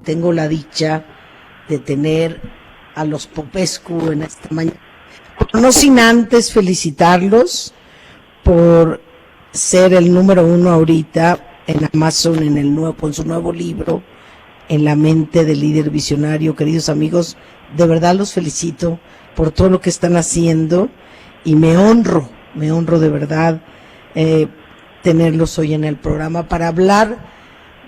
tengo la dicha de tener a los Popescu en esta mañana. Pero no sin antes felicitarlos por ser el número 1 ahorita en Amazon con su nuevo libro, En la mente del líder visionario. Queridos amigos, de verdad los felicito por todo lo que están haciendo y me honro de verdad tenerlos hoy en el programa para hablar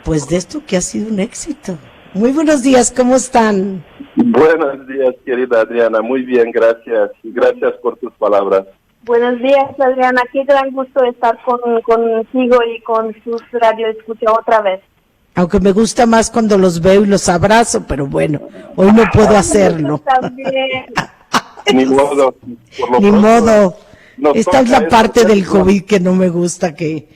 pues de esto que ha sido un éxito. Muy buenos días, ¿cómo están? Buenos días, querida Adriana, muy bien, gracias, y gracias por tus palabras. Buenos días, Adriana, qué gran gusto estar contigo y con sus radioescuchas otra vez. Aunque me gusta más cuando los veo y los abrazo, pero bueno, hoy no puedo hacerlo. También. Ni modo. Ni modo. Esta es la parte del COVID que no me gusta, que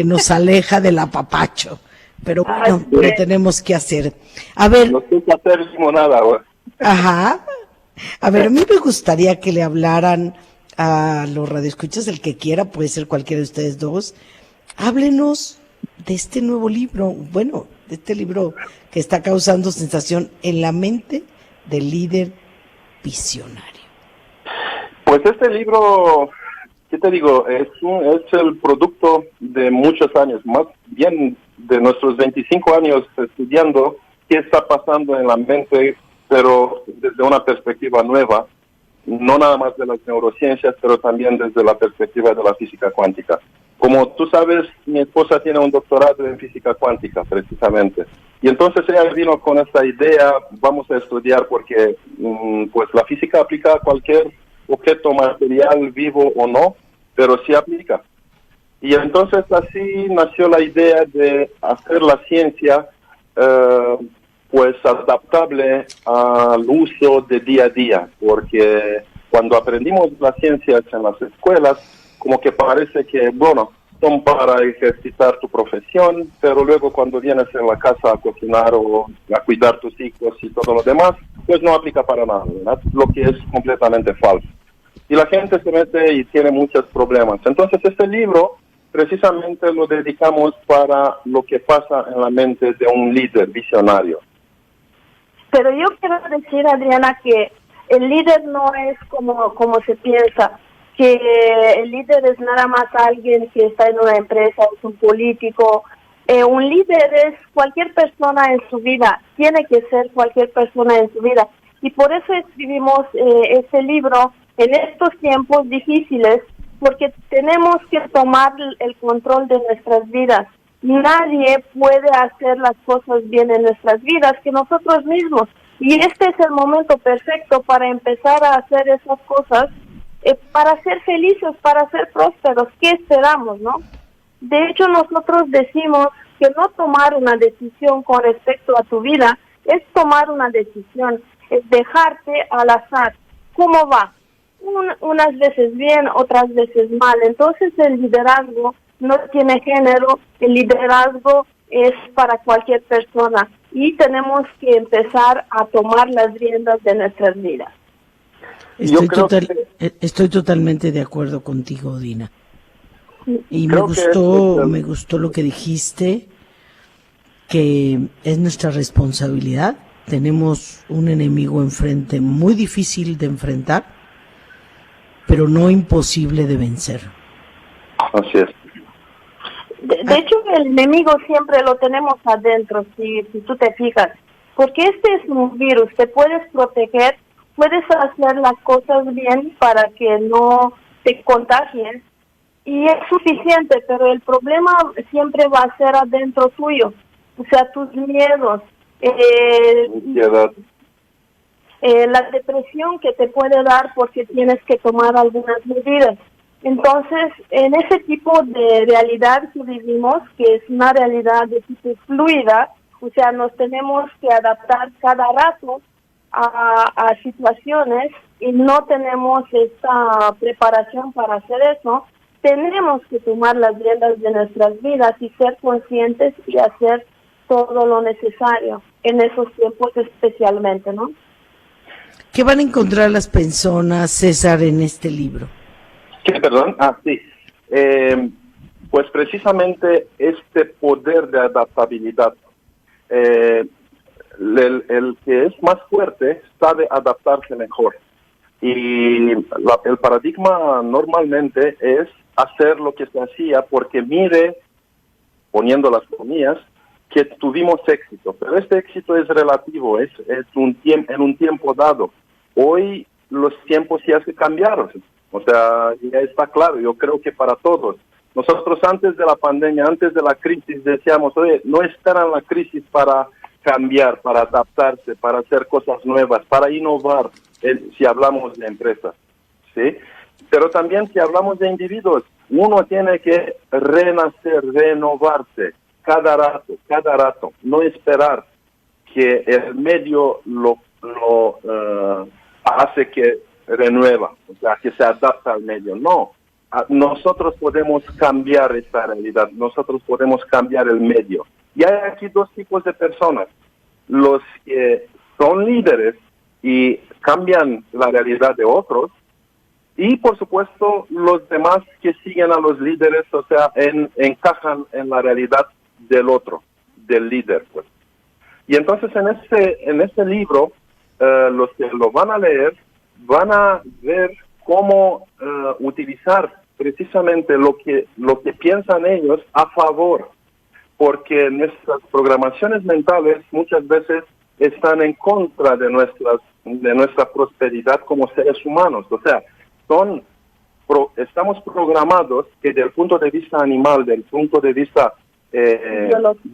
nos aleja del apapacho. Pero bueno, lo tenemos que hacer. A ver. No sé qué hacer limonada ahora. Ajá. A ver, a mí me gustaría que le hablaran a los radioescuchas, el que quiera, puede ser cualquiera de ustedes dos. Háblenos de este nuevo libro, bueno, de este libro que está causando sensación, En la mente del líder visionario. Pues este libro, ¿qué te digo? Es el producto de muchos años, más bien de nuestros 25 años estudiando qué está pasando en la mente, pero desde una perspectiva nueva, no nada más de las neurociencias, pero también desde la perspectiva de la física cuántica. Como tú sabes, mi esposa tiene un doctorado en física cuántica, precisamente. Y entonces ella vino con esta idea, vamos a estudiar porque pues la física aplica a cualquier objeto material, vivo o no, pero sí aplica. Y entonces así nació la idea de hacer la ciencia pues adaptable al uso de día a día, porque cuando aprendimos las ciencias en las escuelas, como que parece que, bueno, son para ejercitar tu profesión, pero luego cuando vienes en la casa a cocinar o a cuidar tus hijos y todo lo demás, pues no aplica para nada, ¿verdad? Lo que es completamente falso. Y la gente se mete y tiene muchos problemas. Entonces este libro precisamente lo dedicamos para lo que pasa en la mente de un líder visionario. Pero yo quiero decir, Adriana, que el líder no es como se piensa, que el líder es nada más alguien que está en una empresa, es un político. Un líder es cualquier persona en su vida, tiene que ser cualquier persona en su vida. Y por eso escribimos este libro en estos tiempos difíciles, porque tenemos que tomar el control de nuestras vidas. Nadie puede hacer las cosas bien en nuestras vidas que nosotros mismos. Y este es el momento perfecto para empezar a hacer esas cosas, para ser felices, para ser prósperos. ¿Qué esperamos, no? De hecho, nosotros decimos que no tomar una decisión con respecto a tu vida es tomar una decisión, es dejarte al azar. ¿Cómo va? Unas veces bien, otras veces mal. Entonces el liderazgo no tiene género, el liderazgo es para cualquier persona y tenemos que empezar a tomar las riendas de nuestras vidas. Estoy totalmente de acuerdo contigo, Dina. Y me gustó lo que dijiste, que es nuestra responsabilidad. Tenemos un enemigo enfrente muy difícil de enfrentar, pero no imposible de vencer. Así es. De hecho, el enemigo siempre lo tenemos adentro, si tú te fijas, porque este es un virus, te puedes proteger, puedes hacer las cosas bien para que no te contagien, y es suficiente, pero el problema siempre va a ser adentro tuyo, o sea, tus miedos, la depresión que te puede dar porque tienes que tomar algunas medidas. Entonces, en ese tipo de realidad que vivimos, que es una realidad de tipo fluida, o sea, nos tenemos que adaptar cada rato a situaciones y no tenemos esta preparación para hacer eso, tenemos que tomar las riendas de nuestras vidas y ser conscientes y hacer todo lo necesario en esos tiempos especialmente, ¿no? ¿Qué van a encontrar las personas, César, en este libro? ¿Qué, perdón? Sí. Pues precisamente este poder de adaptabilidad. el que es más fuerte sabe adaptarse mejor. Y el paradigma normalmente es hacer lo que se hacía porque mire, poniendo las comillas, que tuvimos éxito. Pero este éxito es relativo, es en un tiempo dado. Hoy los tiempos ya se cambiaron. O sea, ya está claro, yo creo que para todos. Nosotros antes de la pandemia, antes de la crisis, decíamos, oye, no esperan la crisis para cambiar, para adaptarse, para hacer cosas nuevas, para innovar, si hablamos de empresas, ¿sí? Pero también si hablamos de individuos, uno tiene que renacer, renovarse cada rato, no esperar que el medio lo hace que renueva, o sea, que se adapta al medio. No, nosotros podemos cambiar esta realidad, nosotros podemos cambiar el medio. Y hay aquí dos tipos de personas, los que son líderes y cambian la realidad de otros, y por supuesto los demás que siguen a los líderes, o sea, encajan en la realidad del otro, del líder, pues. Y entonces en este libro, los que lo van a leer van a ver cómo utilizar precisamente lo que piensan ellos a favor, porque nuestras programaciones mentales muchas veces están en contra de nuestra prosperidad como seres humanos. O sea, estamos programados que del punto de vista animal, del punto de vista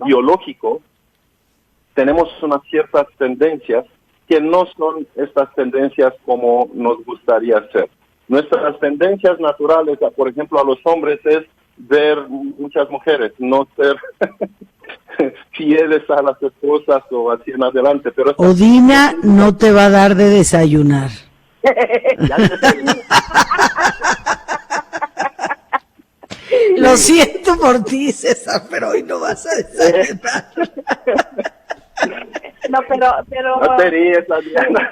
biológico, tenemos unas ciertas tendencias que no son estas tendencias como nos gustaría ser. Nuestras tendencias naturales, por ejemplo, a los hombres es ver muchas mujeres, no ser fieles a las esposas o así en adelante. Pero Odina no te va a dar de desayunar. Lo siento por ti, César, pero hoy no vas a desayunar. No, pero... No te ríes, Adriana.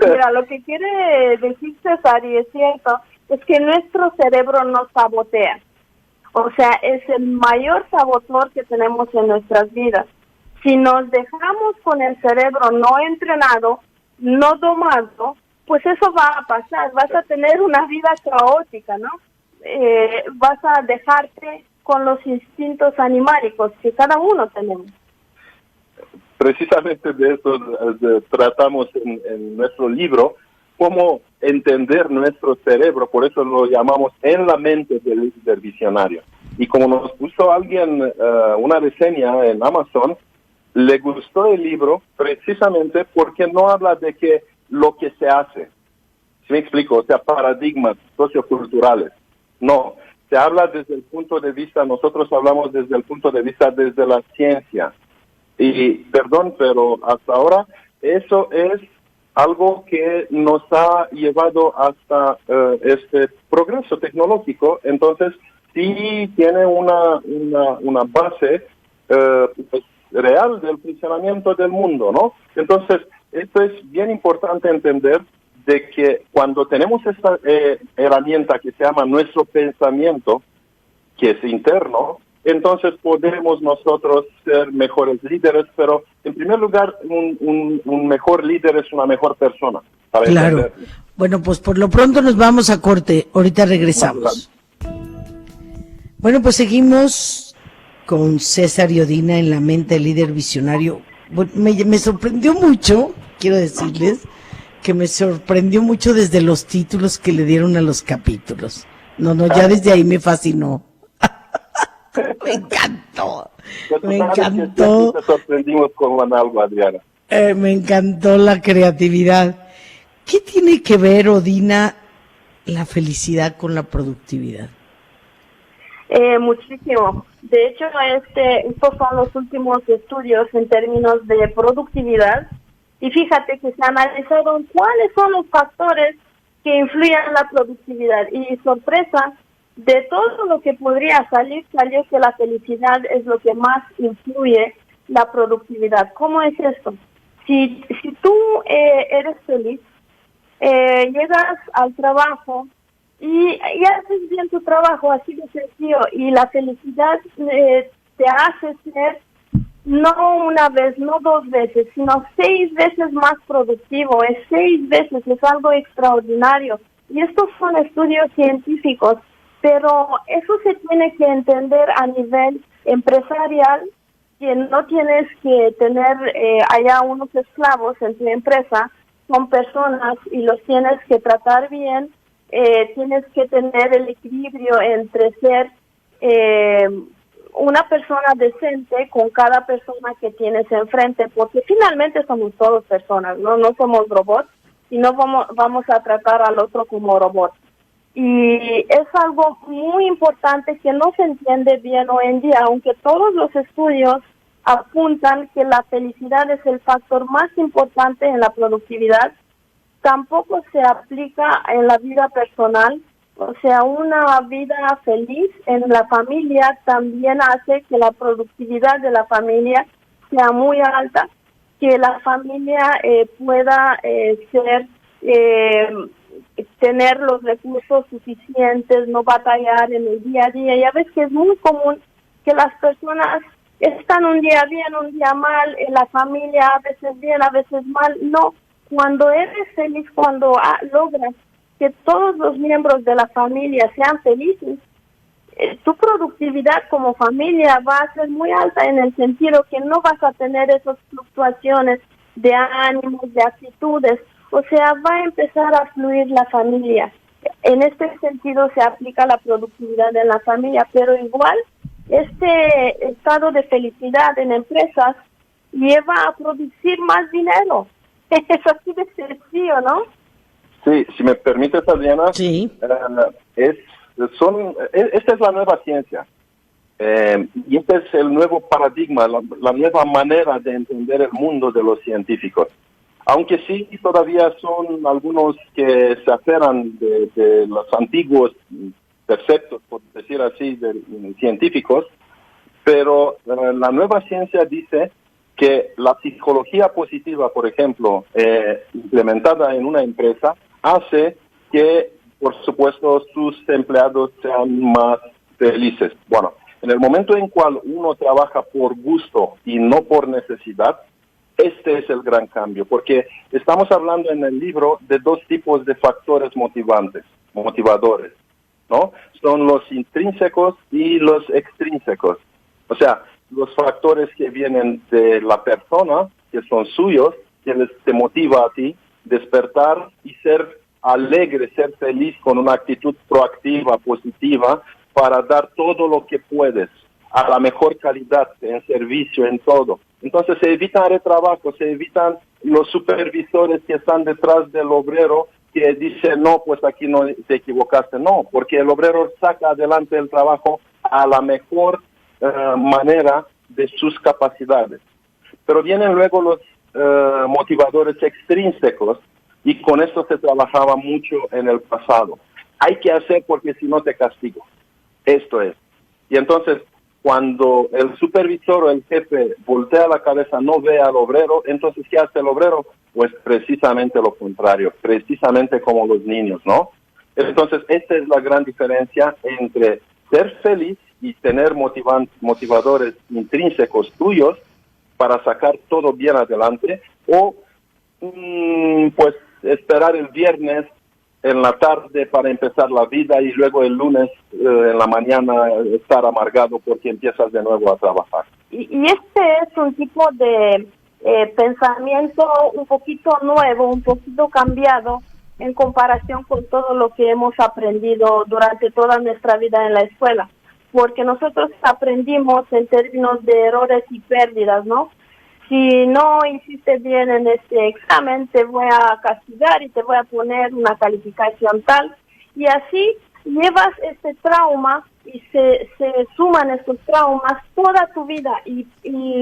Mira, lo que quiere decir César, y es cierto, es que nuestro cerebro nos sabotea. O sea, es el mayor sabotor que tenemos en nuestras vidas. Si nos dejamos con el cerebro no entrenado, no domado, pues eso va a pasar. Vas a tener una vida caótica, ¿no? Vas a dejarte con los instintos animálicos que cada uno tenemos. Precisamente de eso tratamos en nuestro libro, cómo entender nuestro cerebro, por eso lo llamamos En la mente del líder visionario. Y como nos puso alguien una reseña en Amazon, le gustó el libro precisamente porque no habla de que lo que se hace, ¿sí me explico? O sea, paradigmas socioculturales. No, se habla desde el punto de vista, nosotros hablamos desde el punto de vista desde la ciencia. Y perdón, pero hasta ahora eso es algo que nos ha llevado hasta este progreso tecnológico. Entonces, sí tiene una base pues, real del funcionamiento del mundo, ¿no? Entonces, esto es bien importante entender de que cuando tenemos esta herramienta que se llama nuestro pensamiento, que es interno, entonces podemos nosotros ser mejores líderes, pero en primer lugar, un mejor líder es una mejor persona. Claro. Entender. Bueno, pues por lo pronto nos vamos a corte. Ahorita regresamos. Bueno, pues seguimos con César y Odina en la mente del líder visionario. Bueno, me sorprendió mucho, quiero decirles, que me sorprendió mucho desde los títulos que le dieron a los capítulos. No, ya desde ahí me fascinó. Me encantó. Me encantó. Te sorprendimos con algo, Adriana. Me encantó la creatividad. ¿Qué tiene que ver, Odina, la felicidad con la productividad? Muchísimo. De hecho, estos son los últimos estudios en términos de productividad. Y fíjate que se analizaron cuáles son los factores que influyen en la productividad. Y sorpresa, de todo lo que podría salir, salió que la felicidad es lo que más influye la productividad. ¿Cómo es esto? Si tú eres feliz, llegas al trabajo y haces bien tu trabajo, así de sencillo, y la felicidad te hace ser no una vez, no 2 veces, sino 6 veces más productivo, es 6 veces, es algo extraordinario. Y estos son estudios científicos, pero eso se tiene que entender a nivel empresarial, que no tienes que tener allá unos esclavos en tu empresa, son personas y los tienes que tratar bien, tienes que tener el equilibrio entre ser una persona decente con cada persona que tienes enfrente, porque finalmente somos todos personas, no somos robots y no vamos a tratar al otro como robot. Y es algo muy importante que no se entiende bien hoy en día, aunque todos los estudios apuntan que la felicidad es el factor más importante en la productividad, tampoco se aplica en la vida personal. O sea, una vida feliz en la familia también hace que la productividad de la familia sea muy alta, que la familia pueda tener los recursos suficientes, no batallar en el día a día. Ya ves que es muy común que las personas están un día bien, un día mal, en la familia a veces bien, a veces mal. No, cuando eres feliz, cuando logras que todos los miembros de la familia sean felices, tu productividad como familia va a ser muy alta, en el sentido que no vas a tener esas fluctuaciones de ánimos, de actitudes. O sea, va a empezar a fluir la familia. En este sentido se aplica la productividad en la familia, pero igual este estado de felicidad en empresas lleva a producir más dinero. Es así de sencillo, ¿no? Sí, si me permites, Adriana, Sí. esta es la nueva ciencia. Y este es el nuevo paradigma, la nueva manera de entender el mundo de los científicos. Aunque sí, todavía son algunos que se aferran de los antiguos preceptos, por decir así, científicos, pero la nueva ciencia dice que la psicología positiva, por ejemplo, implementada en una empresa, hace que, por supuesto, sus empleados sean más felices. Bueno, en el momento en cual uno trabaja por gusto y no por necesidad, este es el gran cambio, porque estamos hablando en el libro de 2 tipos de factores motivadores, ¿no? Son los intrínsecos y los extrínsecos. O sea, los factores que vienen de la persona, que son suyos, que te motiva a ti, despertar y ser alegre, ser feliz con una actitud proactiva, positiva, para dar todo lo que puedes, a la mejor calidad, en servicio, en todo. Entonces se evitan retrabajos, se evitan los supervisores que están detrás del obrero que dicen, no, pues aquí no te equivocaste. No, porque el obrero saca adelante el trabajo a la mejor manera de sus capacidades. Pero vienen luego los motivadores extrínsecos, y con eso se trabajaba mucho en el pasado. Hay que hacer porque si no te castigo. Esto es. Y entonces, cuando el supervisor o el jefe voltea la cabeza, no ve al obrero, entonces, ¿qué hace el obrero? Pues precisamente lo contrario, precisamente como los niños, ¿no? Entonces, esta es la gran diferencia entre ser feliz y tener motivadores intrínsecos tuyos para sacar todo bien adelante, o pues esperar el viernes en la tarde para empezar la vida y luego el lunes en la mañana estar amargado porque empiezas de nuevo a trabajar. Y este es un tipo de pensamiento un poquito nuevo, un poquito cambiado en comparación con todo lo que hemos aprendido durante toda nuestra vida en la escuela, porque nosotros aprendimos en términos de errores y pérdidas, ¿no? Si no hiciste bien en este examen, te voy a castigar y te voy a poner una calificación tal. Y así llevas este trauma y se suman estos traumas toda tu vida. Y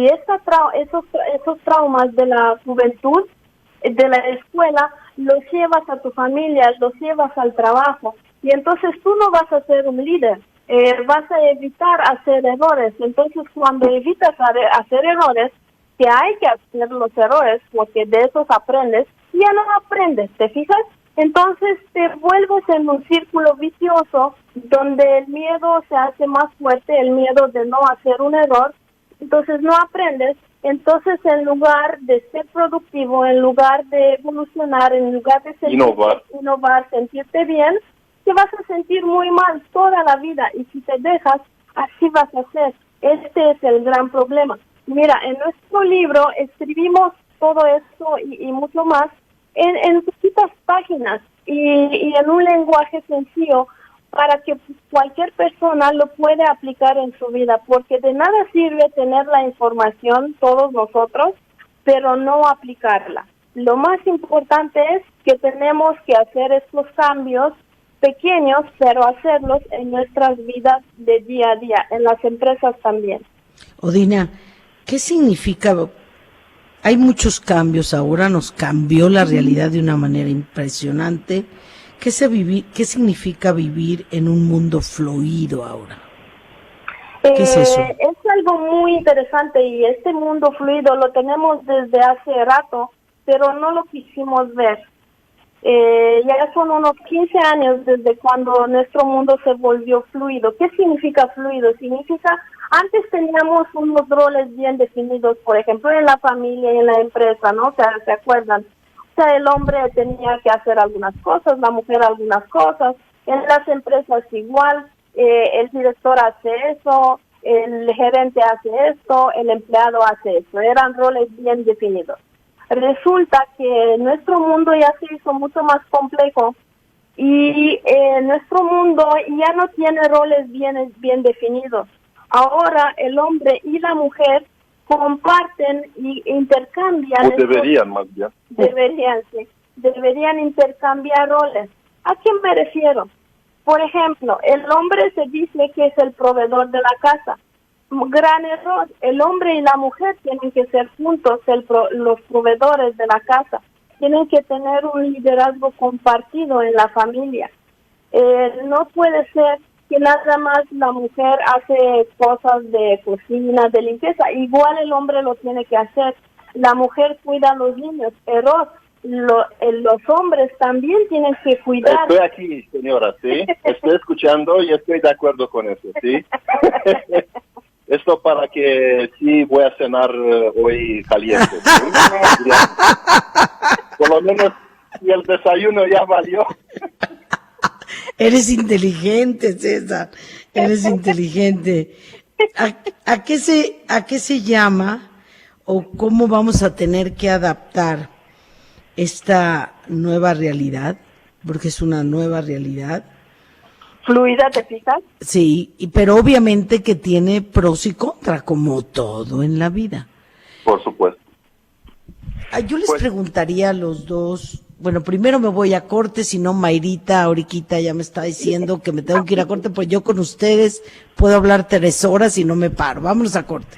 esos traumas de la juventud, de la escuela, los llevas a tu familia, los llevas al trabajo. Y entonces tú no vas a ser un líder, vas a evitar hacer errores. Entonces cuando evitas hacer errores, que hay que hacer los errores porque de esos aprendes, ya no aprendes, ¿te fijas? Entonces te vuelves en un círculo vicioso donde el miedo se hace más fuerte, el miedo de no hacer un error, entonces no aprendes. Entonces, en lugar de ser productivo, en lugar de evolucionar, en lugar de innovar, sentirte bien, te vas a sentir muy mal toda la vida. Y si te dejas, así vas a ser. Este es el gran problema. Mira, en nuestro libro escribimos todo esto y mucho más en poquitas páginas y en un lenguaje sencillo para que cualquier persona lo pueda aplicar en su vida, porque de nada sirve tener la información todos nosotros, pero no aplicarla. Lo más importante es que tenemos que hacer estos cambios pequeños, pero hacerlos en nuestras vidas de día a día, en las empresas también. Odina, ¿qué significa? Hay muchos cambios ahora, nos cambió la realidad de una manera impresionante. ¿Qué significa vivir en un mundo fluido ahora? ¿Qué es eso? Es algo muy interesante y este mundo fluido lo tenemos desde hace rato, pero no lo quisimos ver. Ya son unos 15 años desde cuando nuestro mundo se volvió fluido. ¿Qué significa fluido? Significa, antes teníamos unos roles bien definidos, por ejemplo, en la familia y en la empresa, ¿no? ¿Se acuerdan? O sea, el hombre tenía que hacer algunas cosas, la mujer algunas cosas. En las empresas igual, el director hace eso, el gerente hace esto, el empleado hace eso. Eran roles bien definidos. Resulta que nuestro mundo ya se hizo mucho más complejo y nuestro mundo ya no tiene roles bien definidos. Ahora el hombre y la mujer comparten y intercambian. O deberían más bien. Deberían intercambiar roles. ¿A qué me refiero? Por ejemplo, el hombre se dice que es el proveedor de la casa. Gran error. El hombre y la mujer tienen que ser juntos los proveedores de la casa. Tienen que tener un liderazgo compartido en la familia. No puede ser que nada más la mujer hace cosas de cocina, de limpieza. Igual el hombre lo tiene que hacer. La mujer cuida a los niños. Error. Los hombres también tienen que cuidar. Estoy aquí, señora, ¿sí? Estoy escuchando y estoy de acuerdo con eso, ¿sí? Esto para que sí voy a cenar hoy caliente, ¿sí? Por lo menos si el desayuno ya valió. Eres inteligente, César, eres inteligente. ¿A qué se llama o cómo vamos a tener que adaptar esta nueva realidad? Porque es una nueva realidad. ¿Fluida, te fijas? Sí, pero obviamente que tiene pros y contras, como todo en la vida. Por supuesto. Yo les preguntaría a los dos, bueno, primero me voy a corte, si no Mayrita ahorita ya me está diciendo que me tengo que ir a corte, pues yo con ustedes puedo hablar 3 horas y no me paro. Vámonos a corte.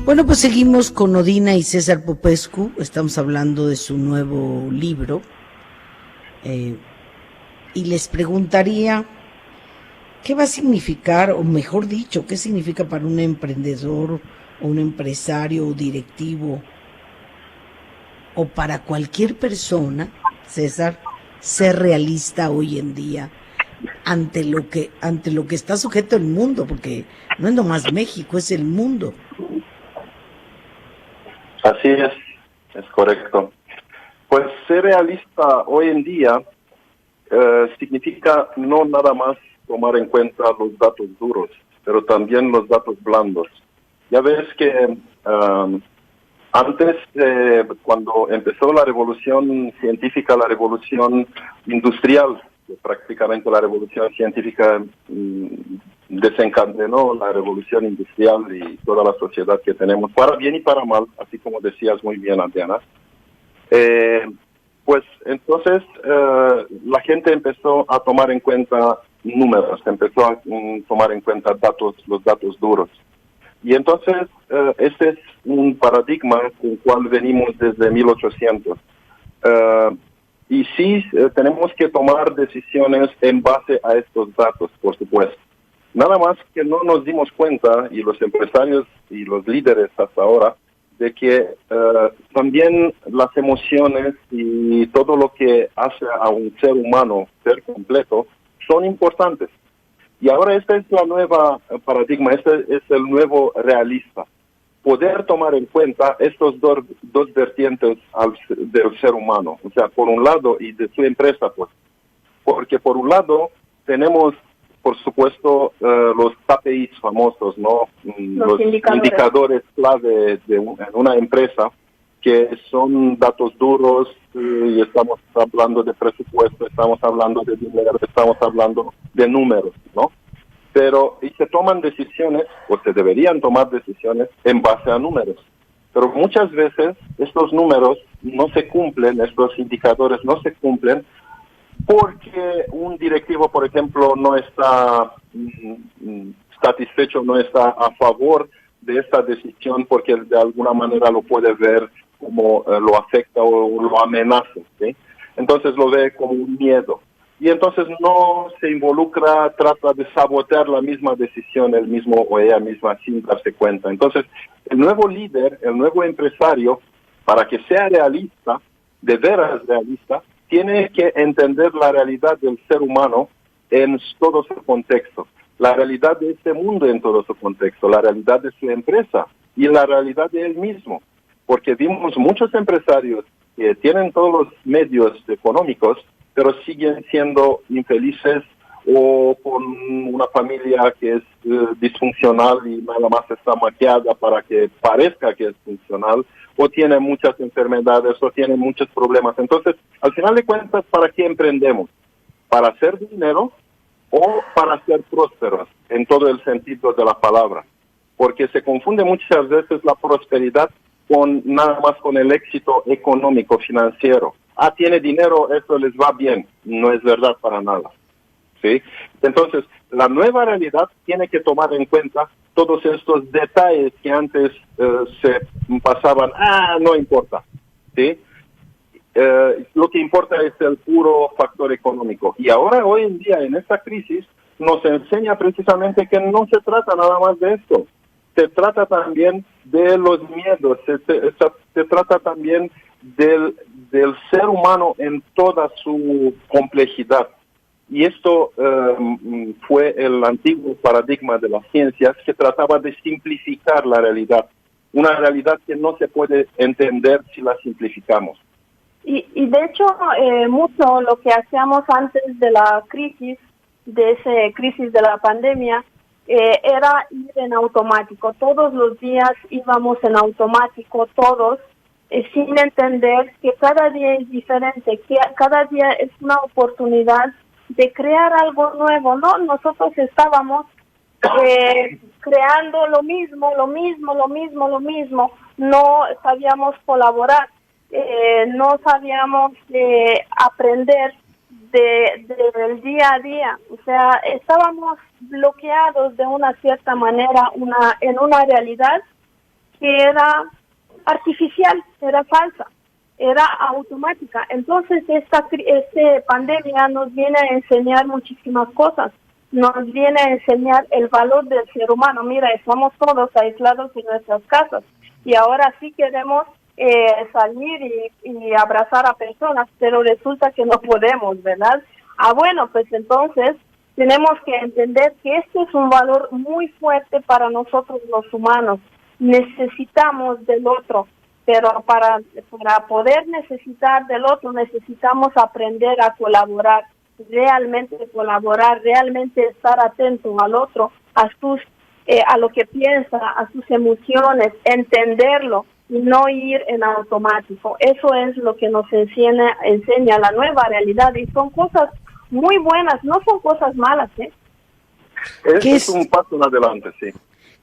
Bueno, pues seguimos con Odina y César Popescu, estamos hablando de su nuevo libro, y les preguntaría, ¿qué va a significar, o mejor dicho, qué significa para un emprendedor o un empresario o directivo o para cualquier persona, César, ser realista hoy en día ante lo que está sujeto el mundo? Porque no es nomás México, es el mundo. Así es correcto. Pues ser realista hoy en día significa no nada más tomar en cuenta los datos duros, pero también los datos blandos. Ya ves que antes, cuando empezó la revolución científica, la revolución industrial, prácticamente la revolución científica desencadenó la revolución industrial y toda la sociedad que tenemos, para bien y para mal, así como decías muy bien, Adriana. Pues entonces la gente empezó a tomar en cuenta números, empezó a tomar en cuenta los datos duros. Y entonces este es un paradigma con el cual venimos desde 1800. Y sí, tenemos que tomar decisiones en base a estos datos, por supuesto. Nada más que no nos dimos cuenta, y los empresarios y los líderes hasta ahora, de que también las emociones y todo lo que hace a un ser humano ser completo son importantes. Y ahora esta es la nueva paradigma, este es el nuevo realista. Poder tomar en cuenta estos dos vertientes del ser humano. O sea, por un lado, y de su empresa, pues. Porque por un lado tenemos, por supuesto, los KPIs famosos, ¿no? Los indicadores clave en una empresa, que son datos duros, y estamos hablando de presupuesto, estamos hablando de dinero, estamos hablando de números, ¿no? Pero, y se toman decisiones, o se deberían tomar decisiones en base a números. Pero muchas veces estos números no se cumplen, estos indicadores no se cumplen, porque un directivo, por ejemplo, no está satisfecho, no está a favor de esta decisión porque de alguna manera lo puede ver como lo afecta o lo amenaza, ¿sí? Entonces lo ve como un miedo. Y entonces no se involucra, trata de sabotear la misma decisión, él mismo o ella misma sin darse cuenta. Entonces, el nuevo líder, el nuevo empresario, para que sea realista, de veras realista, tiene que entender la realidad del ser humano en todo su contexto, la realidad de este mundo en todo su contexto, la realidad de su empresa y la realidad de él mismo. Porque vimos muchos empresarios que tienen todos los medios económicos, pero siguen siendo infelices o con una familia que es disfuncional y nada más está maquillada para que parezca que es funcional, o tiene muchas enfermedades o tiene muchos problemas. Entonces, al final de cuentas, ¿para qué emprendemos? ¿Para hacer dinero o para ser prósperos en todo el sentido de la palabra? Porque se confunde muchas veces la prosperidad con nada más con el éxito económico, financiero. Ah, tiene dinero, eso les va bien. No es verdad para nada, ¿sí? Entonces, la nueva realidad tiene que tomar en cuenta todos estos detalles que antes se pasaban, no importa, ¿sí? Lo que importa es el puro factor económico. Y ahora, hoy en día, en esta crisis, nos enseña precisamente que no se trata nada más de esto. Se trata también de los miedos, se trata también del ser humano en toda su complejidad. Y esto fue el antiguo paradigma de las ciencias, que trataba de simplificar la realidad, una realidad que no se puede entender si la simplificamos. Y de hecho, mucho lo que hacíamos antes de la crisis, de esa crisis de la pandemia, era ir en automático. Todos los días íbamos en automático, todos, sin entender que cada día es diferente, que cada día es una oportunidad de crear algo nuevo, ¿no? Nosotros estábamos creando lo mismo, no sabíamos colaborar, no sabíamos aprender del día a día, o sea, estábamos bloqueados de una cierta manera en una realidad que era artificial, era falsa, era automática. Entonces esta pandemia nos viene a enseñar muchísimas cosas, nos viene a enseñar el valor del ser humano. Mira, estamos todos aislados en nuestras casas y ahora sí queremos salir y abrazar a personas, pero resulta que no podemos, ¿verdad? Bueno, pues entonces tenemos que entender que este es un valor muy fuerte para nosotros los humanos. Necesitamos del otro, pero para poder necesitar del otro necesitamos aprender a colaborar, realmente estar atento al otro, a lo que piensa, a sus emociones, entenderlo y no ir en automático. Eso es lo que nos enseña la nueva realidad, y son cosas muy buenas, no son cosas malas, ¿eh? Es un paso en adelante, sí.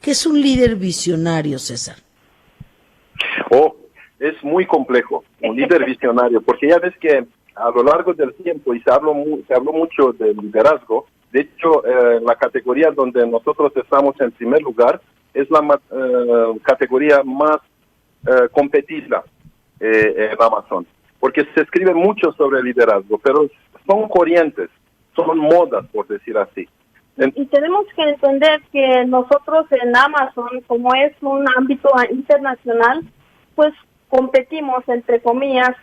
¿Qué es un líder visionario, César? Es muy complejo, un líder visionario, porque ya ves que a lo largo del tiempo, y se habló mucho del liderazgo. De hecho, la categoría donde nosotros estamos en primer lugar es la categoría más competida en Amazon, porque se escribe mucho sobre liderazgo, pero son corrientes, son modas, por decir así. Y tenemos que entender que nosotros en Amazon, como es un ámbito internacional, pues competimos, entre comillas,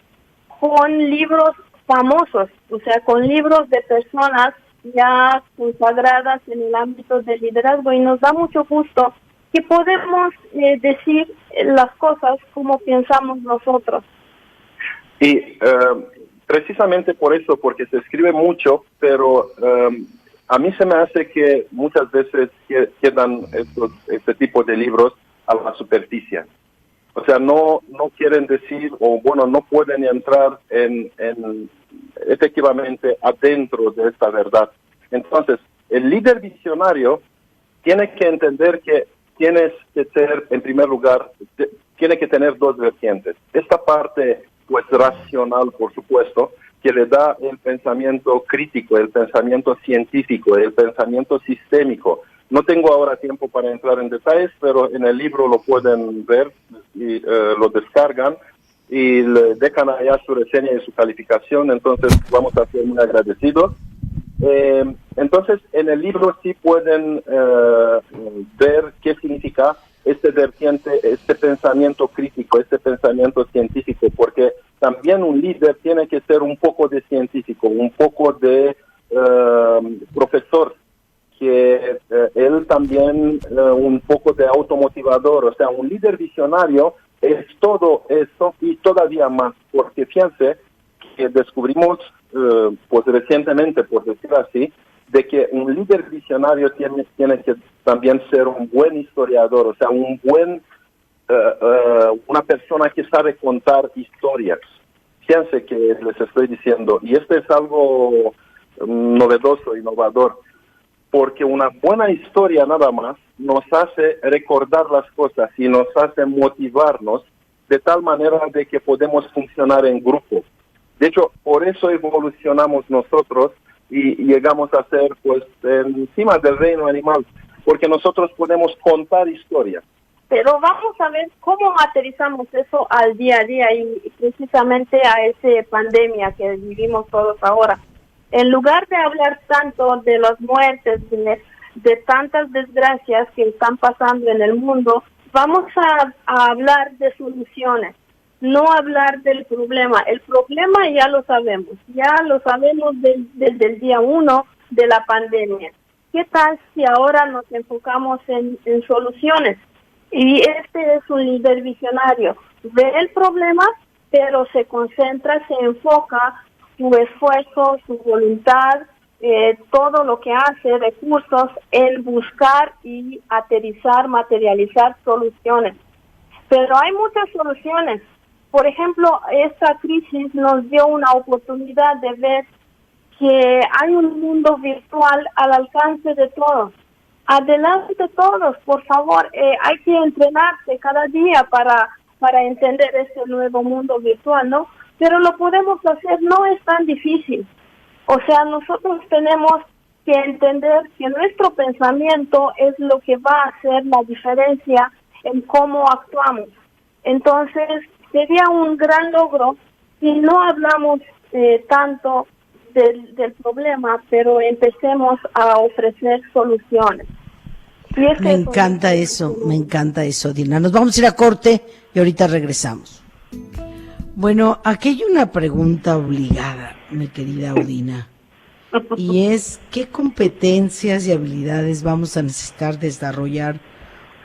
con libros famosos, o sea, con libros de personas ya consagradas en el ámbito del liderazgo, y nos da mucho gusto que podemos decir las cosas como pensamos nosotros. Y precisamente por eso, porque se escribe mucho, pero a mí se me hace que muchas veces quedan este tipo de libros a la superficie. O sea, no quieren decir, o bueno, no pueden entrar en efectivamente adentro de esta verdad. Entonces, el líder visionario tiene que entender que tienes que ser, en primer lugar, tiene que tener dos vertientes. Esta parte, pues, racional, por supuesto, que le da el pensamiento crítico, el pensamiento científico, el pensamiento sistémico. No tengo ahora tiempo para entrar en detalles, pero en el libro lo pueden ver y lo descargan y le dejan allá su reseña y su calificación, entonces vamos a ser muy agradecidos. Entonces, en el libro sí pueden ver qué significa este vertiente, este pensamiento crítico, este pensamiento científico, porque también un líder tiene que ser un poco de científico, un poco de profesor, que él también un poco de automotivador. O sea, un líder visionario es todo esto y todavía más, porque fíjense que descubrimos pues recientemente, por decir así, de que un líder visionario tiene que también ser un buen historiador, o sea, una persona que sabe contar historias. Fíjense que les estoy diciendo, y esto es algo novedoso, innovador, porque una buena historia nada más nos hace recordar las cosas y nos hace motivarnos de tal manera de que podemos funcionar en grupo. De hecho, por eso evolucionamos nosotros y llegamos a ser, pues, encima del reino animal, porque nosotros podemos contar historias. Pero vamos a ver cómo aterrizamos eso al día a día y precisamente a esa pandemia que vivimos todos ahora. En lugar de hablar tanto de las muertes, de tantas desgracias que están pasando en el mundo, vamos a hablar de soluciones, no hablar del problema. El problema ya lo sabemos desde el día 1 de la pandemia. ¿Qué tal si ahora nos enfocamos en soluciones? Y este es un líder visionario. Ve el problema, pero se concentra, se enfoca su esfuerzo, su voluntad, todo lo que hace, recursos, en buscar y aterrizar, materializar soluciones. Pero hay muchas soluciones. Por ejemplo, esta crisis nos dio una oportunidad de ver que hay un mundo virtual al alcance de todos. Adelante todos, por favor, hay que entrenarse cada día para entender este nuevo mundo virtual, ¿no? Pero lo podemos hacer, no es tan difícil. O sea, nosotros tenemos que entender que nuestro pensamiento es lo que va a hacer la diferencia en cómo actuamos. Entonces, sería un gran logro si no hablamos tanto del problema, pero empecemos a ofrecer soluciones. Me encanta eso, Dina. Nos vamos a ir a corte y ahorita regresamos. Bueno, aquí hay una pregunta obligada, mi querida Odina, y es, ¿qué competencias y habilidades vamos a necesitar desarrollar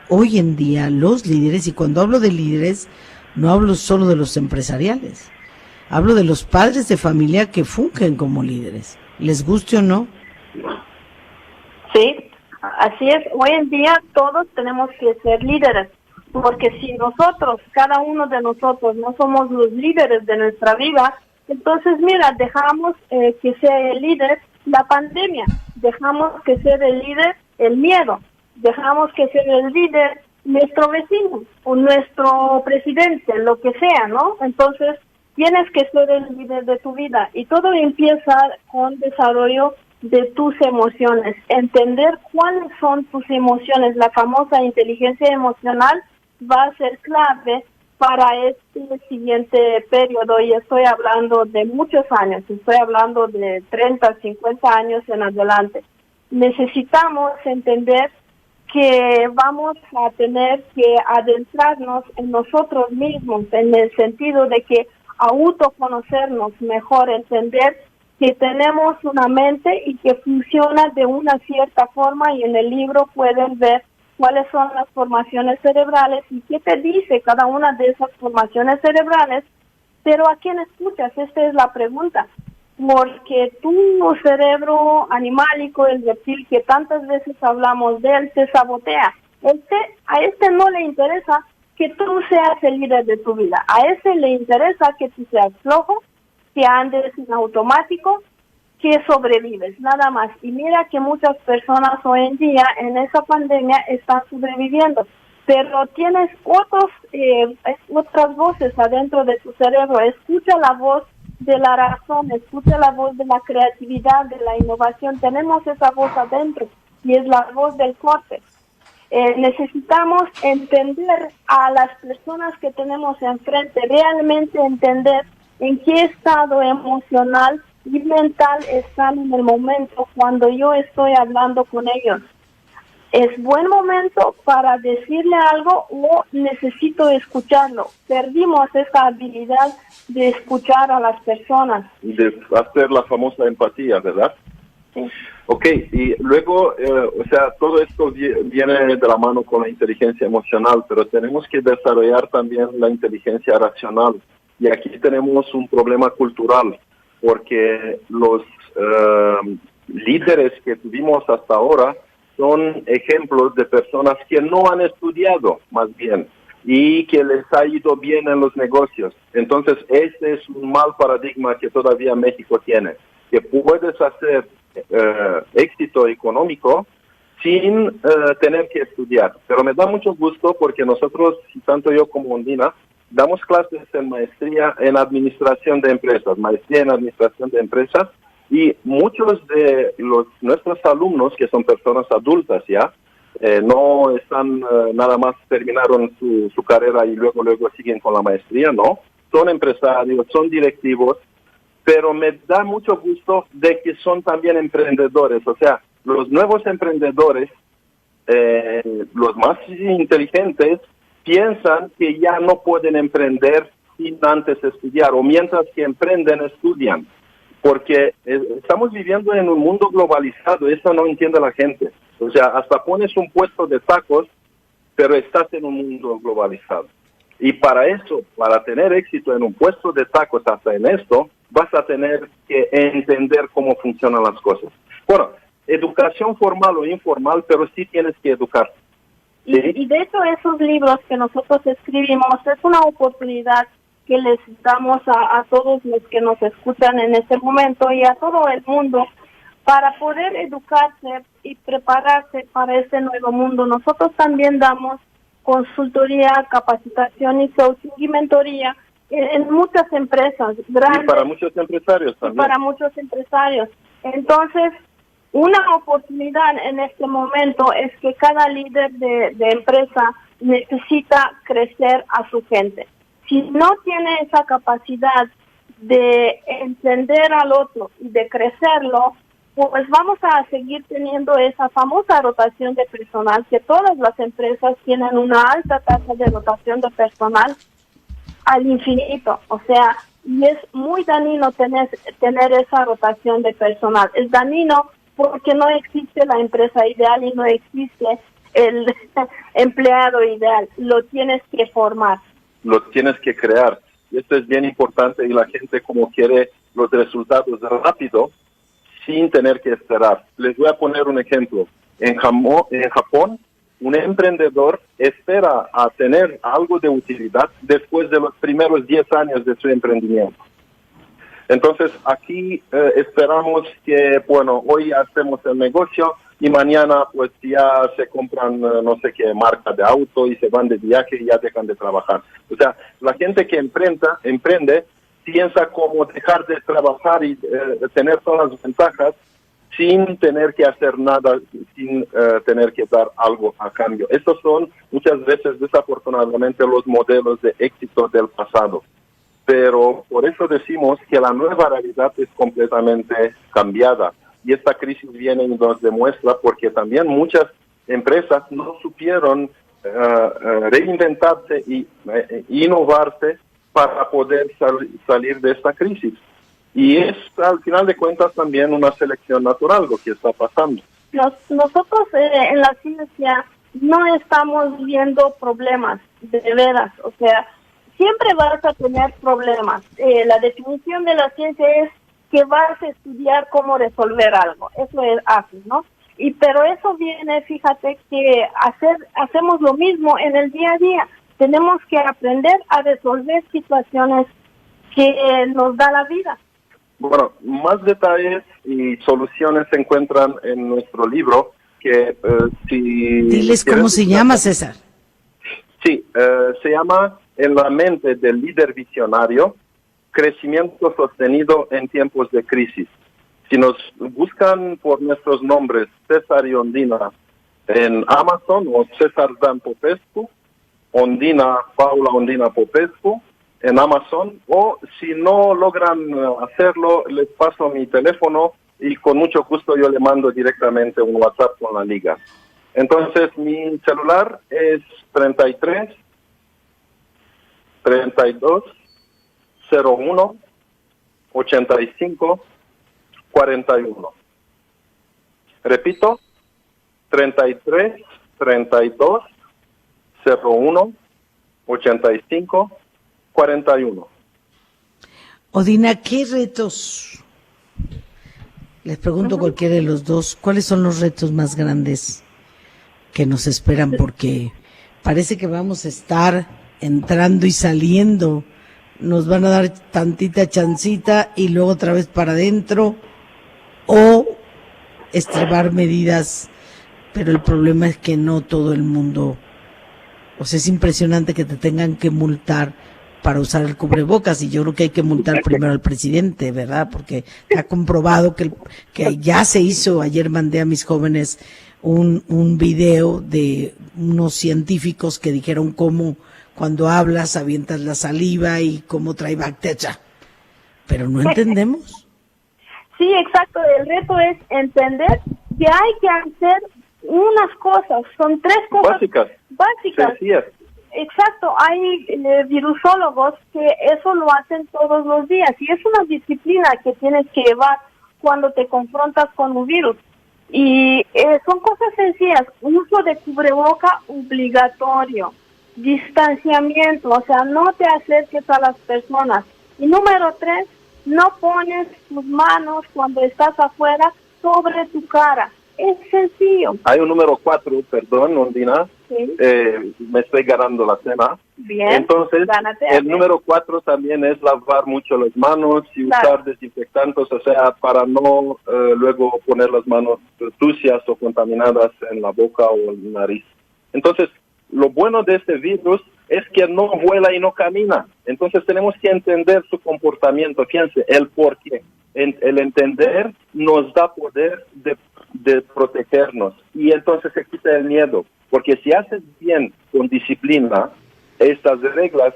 hoy en día los líderes? Y cuando hablo de líderes, no hablo solo de los empresariales, hablo de los padres de familia que fungen como líderes, les guste o no. Sí, así es. Hoy en día todos tenemos que ser líderes, porque si nosotros, cada uno de nosotros, no somos los líderes de nuestra vida, entonces mira, dejamos que sea el líder la pandemia, dejamos que sea el líder el miedo, dejamos que sea el líder nuestro vecino o nuestro presidente, lo que sea, ¿no? Entonces tienes que ser el líder de tu vida y todo empieza con desarrollo de tus emociones, entender cuáles son tus emociones. La famosa inteligencia emocional va a ser clave para este siguiente periodo, y estoy hablando de muchos años, estoy hablando de 30, 50 años en adelante. Necesitamos entender que vamos a tener que adentrarnos en nosotros mismos, en el sentido de que autoconocernos mejor, entender que tenemos una mente y que funciona de una cierta forma, y en el libro pueden ver cuáles son las formaciones cerebrales y qué te dice cada una de esas formaciones cerebrales. Pero ¿a quién escuchas? Esta es la pregunta. Porque tu cerebro animálico, el reptil, que tantas veces hablamos de él, te sabotea. A este no le interesa que tú seas el líder de tu vida. A ese le interesa que tú seas flojo, que andes en automático, que sobrevives, nada más. Y mira que muchas personas hoy en día en esa pandemia están sobreviviendo, pero tienes otras voces adentro de tu cerebro. Escucha la voz de la razón, escucha la voz de la creatividad, de la innovación. Tenemos esa voz adentro y es la voz del córtex. Necesitamos entender a las personas que tenemos enfrente, realmente entender en qué estado emocional y mental están en el momento cuando yo estoy hablando con ellos. ¿Es buen momento para decirle algo o necesito escucharlo? Perdimos esa habilidad de escuchar a las personas. De hacer la famosa empatía, ¿verdad? Sí. Ok, y luego, todo esto viene de la mano con la inteligencia emocional, pero tenemos que desarrollar también la inteligencia racional. Y aquí tenemos un problema cultural, porque los líderes que tuvimos hasta ahora son ejemplos de personas que no han estudiado, más bien, y que les ha ido bien en los negocios. Entonces, este es un mal paradigma que todavía México tiene, que puedes hacer éxito económico sin tener que estudiar. Pero me da mucho gusto porque nosotros, tanto yo como Ondina, damos clases en maestría en administración de empresas, y muchos de nuestros alumnos, que son personas adultas ya, no están nada más terminaron su carrera y luego siguen con la maestría, no, son empresarios, son directivos, pero me da mucho gusto de que son también emprendedores. O sea, los nuevos emprendedores, los más inteligentes, piensan que ya no pueden emprender sin antes estudiar, o mientras que emprenden, estudian. Porque estamos viviendo en un mundo globalizado, eso no entiende la gente. O sea, hasta pones un puesto de tacos, pero estás en un mundo globalizado. Y para eso, para tener éxito en un puesto de tacos, hasta en esto, vas a tener que entender cómo funcionan las cosas. Bueno, educación formal o informal, pero sí tienes que educar. ¿Sí? Y de hecho esos libros que nosotros escribimos es una oportunidad que les damos a todos los que nos escuchan en este momento y a todo el mundo para poder educarse y prepararse para este nuevo mundo. Nosotros también damos consultoría, capacitación y coaching y mentoría en muchas empresas grandes. Y para muchos empresarios también. Para muchos empresarios. Entonces, una oportunidad en este momento es que cada líder de empresa necesita crecer a su gente. Si no tiene esa capacidad de entender al otro y de crecerlo, pues vamos a seguir teniendo esa famosa rotación de personal, que todas las empresas tienen una alta tasa de rotación de personal al infinito. O sea, y es muy dañino tener esa rotación de personal. Es dañino porque no existe la empresa ideal y no existe el empleado ideal. Lo tienes que formar. Lo tienes que crear. Y esto es bien importante, y la gente como quiere los resultados rápido, sin tener que esperar. Les voy a poner un ejemplo. En Japón, un emprendedor espera a tener algo de utilidad después de los primeros 10 años de su emprendimiento. Entonces, aquí esperamos que, bueno, hoy hacemos el negocio y mañana pues ya se compran no sé qué marca de auto y se van de viaje y ya dejan de trabajar. O sea, la gente que emprende piensa cómo dejar de trabajar y tener todas las ventajas sin tener que hacer nada, sin tener que dar algo a cambio. Estos son muchas veces, desafortunadamente, los modelos de éxito del pasado. Pero por eso decimos que la nueva realidad es completamente cambiada. Y esta crisis viene y nos demuestra, porque también muchas empresas no supieron reinventarse y innovarse para poder salir de esta crisis. Y es, al final de cuentas, también una selección natural lo que está pasando. Nosotros en la ciencia no estamos viendo problemas, de veras, o sea, siempre vas a tener problemas. La definición de la ciencia es que vas a estudiar cómo resolver algo, eso es así, ¿no? Pero eso viene, fíjate, que hacemos lo mismo en el día a día. Tenemos que aprender a resolver situaciones que nos da la vida. Bueno, más detalles y soluciones se encuentran en nuestro libro, que si... Diles cómo se llama, César. Sí, se llama En la mente del líder visionario, crecimiento sostenido en tiempos de crisis. Si nos buscan por nuestros nombres, César y Ondina, en Amazon, o César Dan Popescu, Paula Ondina Popescu, en Amazon, o si no logran hacerlo, les paso mi teléfono y con mucho gusto yo le mando directamente un WhatsApp con la liga. Entonces, mi celular es 33 32 01 85 41. Repito, 33 32 01 85 41. Odina, ¿qué retos? Les pregunto a cualquiera de los dos, ¿cuáles son los retos más grandes que nos esperan? Porque parece que vamos a estar entrando y saliendo, nos van a dar tantita chancita y luego otra vez para adentro, o extremar medidas, pero el problema es que no todo el mundo, o sea, es impresionante que te tengan que multar para usar el cubrebocas, y yo creo que hay que multar primero al presidente, ¿verdad? Porque ha comprobado que ya se hizo. Ayer mandé a mis jóvenes un video de unos científicos que dijeron cómo cuando hablas avientas la saliva y cómo trae bacterias, pero no entendemos. Sí, exacto. El reto es entender que hay que hacer unas cosas, son 3 cosas básicas. Sencillas. Exacto, hay virusólogos que eso lo hacen todos los días y es una disciplina que tienes que llevar cuando te confrontas con un virus. Y son cosas sencillas: uso de cubreboca obligatorio, distanciamiento, o sea, no te acerques a las personas. Y número 3, no pones tus manos cuando estás afuera sobre tu cara. Es sencillo. Hay un número 4, perdón, Ondina. Sí. Me estoy ganando la cena. Bien. Entonces, el número 4 también es lavar mucho las manos y usar desinfectantes, o sea, para no luego poner las manos sucias o contaminadas en la boca o en la nariz. Entonces, lo bueno de este virus es que no vuela y no camina. Entonces, tenemos que entender su comportamiento. Fíjense, el por qué. El entender nos da poder de protegernos, y entonces se quita el miedo, porque si haces bien con disciplina estas reglas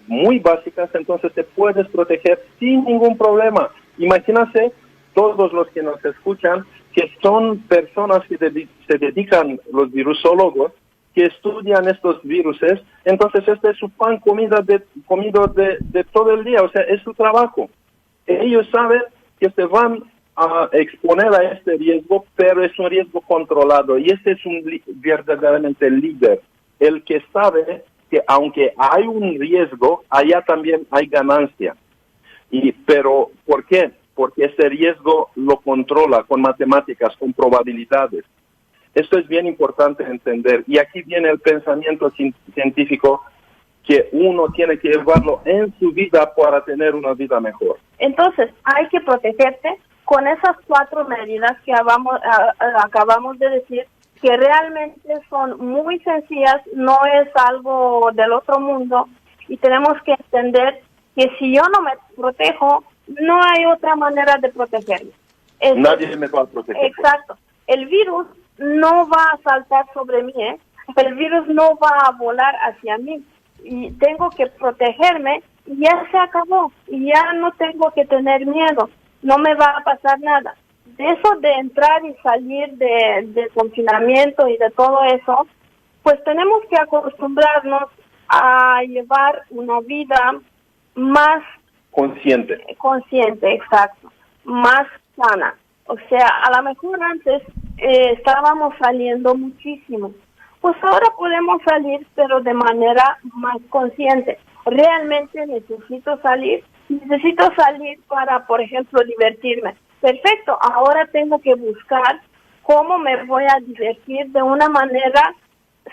muy básicas, entonces te puedes proteger sin ningún problema. Imagínate todos los que nos escuchan, que son personas que se dedican, los virusólogos, que estudian estos viruses, entonces este es su pan comido de todo el día, o sea, es su trabajo. Ellos saben que se van a exponer a este riesgo, pero es un riesgo controlado, y este es verdaderamente el líder, el que sabe que aunque hay un riesgo, allá también hay ganancia. Pero ¿por qué? Porque ese riesgo lo controla con matemáticas, con probabilidades. Esto es bien importante entender, y aquí viene el pensamiento científico, que uno tiene que llevarlo en su vida para tener una vida mejor. Entonces, hay que protegerte con esas 4 medidas que acabamos de decir, que realmente son muy sencillas, no es algo del otro mundo, y tenemos que entender que si yo no me protejo, no hay otra manera de protegerme. Nadie me va a proteger. Exacto. El virus no va a saltar sobre mí, el virus no va a volar hacia mí, y tengo que protegerme, y ya se acabó, y ya no tengo que tener miedo, no me va a pasar nada. De eso de entrar y salir de confinamiento y de todo eso, pues tenemos que acostumbrarnos a llevar una vida más consciente. Consciente, exacto. Más sana. O sea, a lo mejor antes estábamos saliendo muchísimo. Pues ahora podemos salir, pero de manera más consciente. Realmente necesito salir para, por ejemplo, divertirme. Perfecto, ahora tengo que buscar cómo me voy a divertir de una manera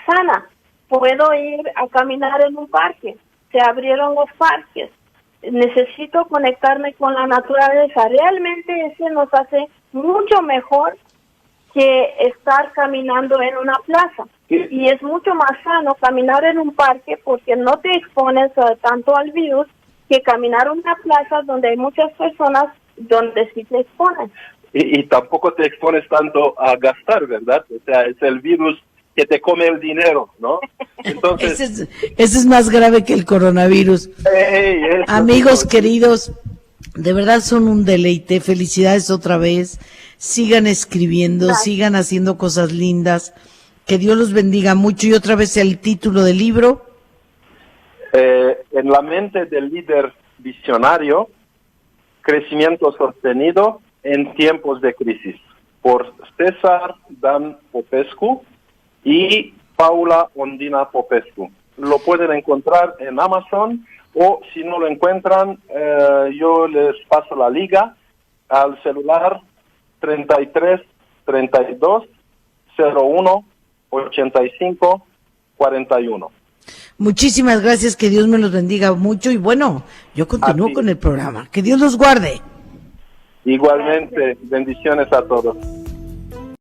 sana. Puedo ir a caminar en un parque, se abrieron los parques. Necesito conectarme con la naturaleza. Realmente ese nos hace mucho mejor que estar caminando en una plaza. Y es mucho más sano caminar en un parque porque no te expones tanto al virus que caminar en una plaza donde hay muchas personas donde sí te expones. Y tampoco te expones tanto a gastar, ¿verdad? O sea, es el virus que te come el dinero, ¿no? Entonces, ese es más grave que el coronavirus. Amigos queridos, de verdad son un deleite. Felicidades otra vez. Sigan escribiendo, Gracias. Sigan haciendo cosas lindas. Que Dios los bendiga mucho. Y otra vez el título del libro. En la mente del líder visionario, crecimiento sostenido en tiempos de crisis, por César Dan Popescu y Paula Ondina Popescu. Lo pueden encontrar en Amazon, o si no lo encuentran, yo les paso la liga al celular 33 32 01 85 41. Muchísimas gracias, que Dios me los bendiga mucho. Y bueno, yo continúo con el programa. Que Dios los guarde. Igualmente, bendiciones a todos.